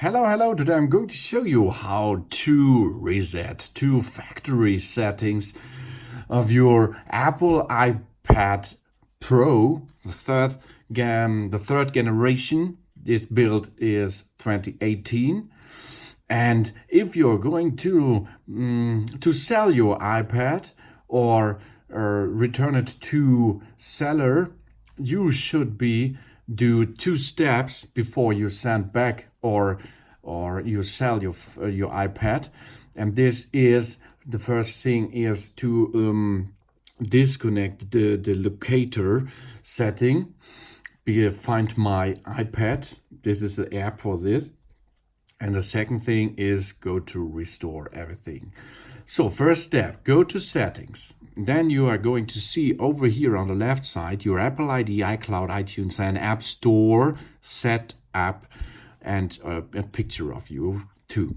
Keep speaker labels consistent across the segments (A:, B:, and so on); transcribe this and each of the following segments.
A: Hello, today I'm going to show you how to reset to factory settings of your Apple iPad Pro, the third generation. This build is 2018. And if you're going to sell your iPad or return it to seller, you should do two steps before you send back or you sell your iPad. And this is the first thing is to disconnect the locator setting. Find my iPad. This is the app for this. And the second thing is go to restore everything. So first step, go to settings. Then you are going to see over here on the left side your Apple ID, iCloud, iTunes, and App Store set app, and a picture of you too.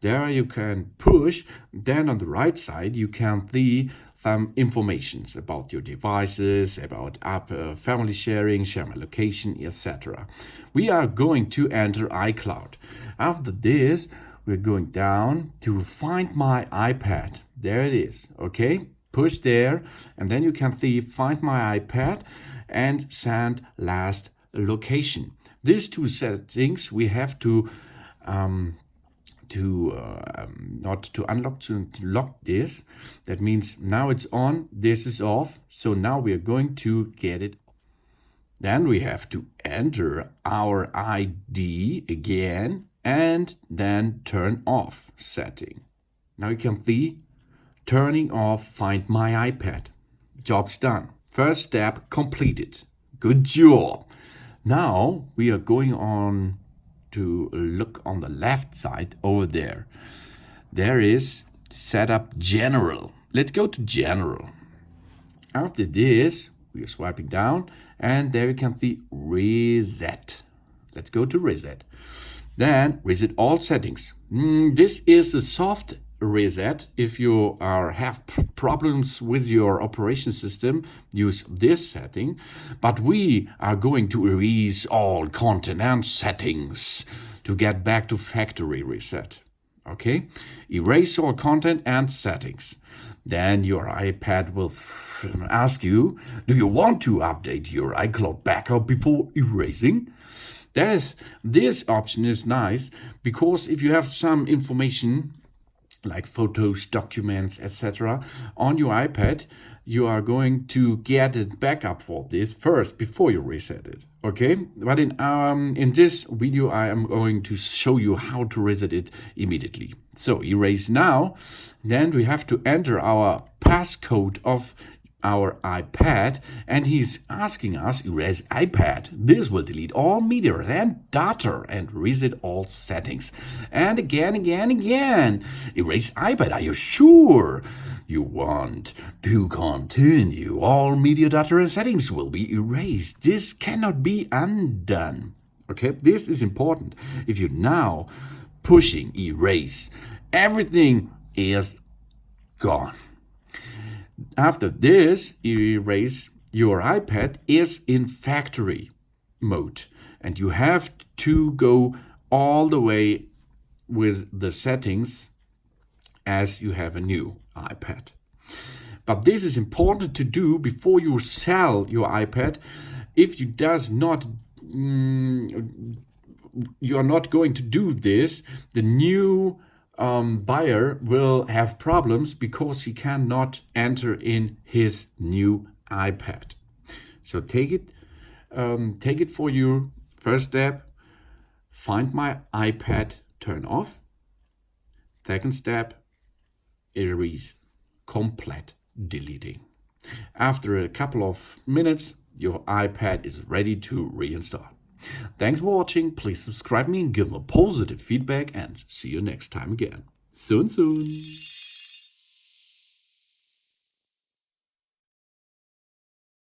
A: There you can push. Then on the right side you can see some informations about your devices, about app family sharing, share my location, etc. We are going to enter iCloud. After this, we're going down to find my iPad. There it is. Okay, push there, and then you can see find my iPad and send last location. These two settings we have to not to unlock, to lock this. That means now it's on, this is off. So now we are going to get it. Then we have to enter our ID again and then turn off setting. Now you can see turning off find my iPad. Job's done. First step completed. Good job. Now we are going on to look on the left side over there. There is setup general. Let's go to general. After this, we are swiping down and there we can see reset. Let's go to reset. Then reset all settings. This is a soft reset. If you have problems with your operation system, use this setting. But we are going to erase all content and settings to get back to factory reset. Okay, erase all content and settings. Then your iPad will ask you, do you want to update your iCloud backup before erasing? This option is nice because if you have some information like photos, documents, etc. on your iPad, you are going to get a backup for this first before you reset it. Okay, but in this video I am going to show you how to reset it immediately. So erase now. Then we have to enter our passcode of our iPad, and he's asking us erase iPad. This will delete all media and data and reset all settings. And again, erase iPad. Are you sure you want to continue? All media, data, and settings will be erased. This cannot be undone. Okay, this is important. If you're now pushing erase, everything is gone. After this, erase your iPad is in factory mode, and you have to go all the way with the settings as you have a new iPad. But this is important to do before you sell your iPad. If you you are not going to do this, the new buyer will have problems because he cannot enter in his new iPad. So take it for you. First step, find my iPad, turn off. Second step, erase, complete deleting. After a couple of minutes, your iPad is ready to reinstall. Thanks for watching. Please subscribe me and give me positive feedback, and see you next time again. Soon.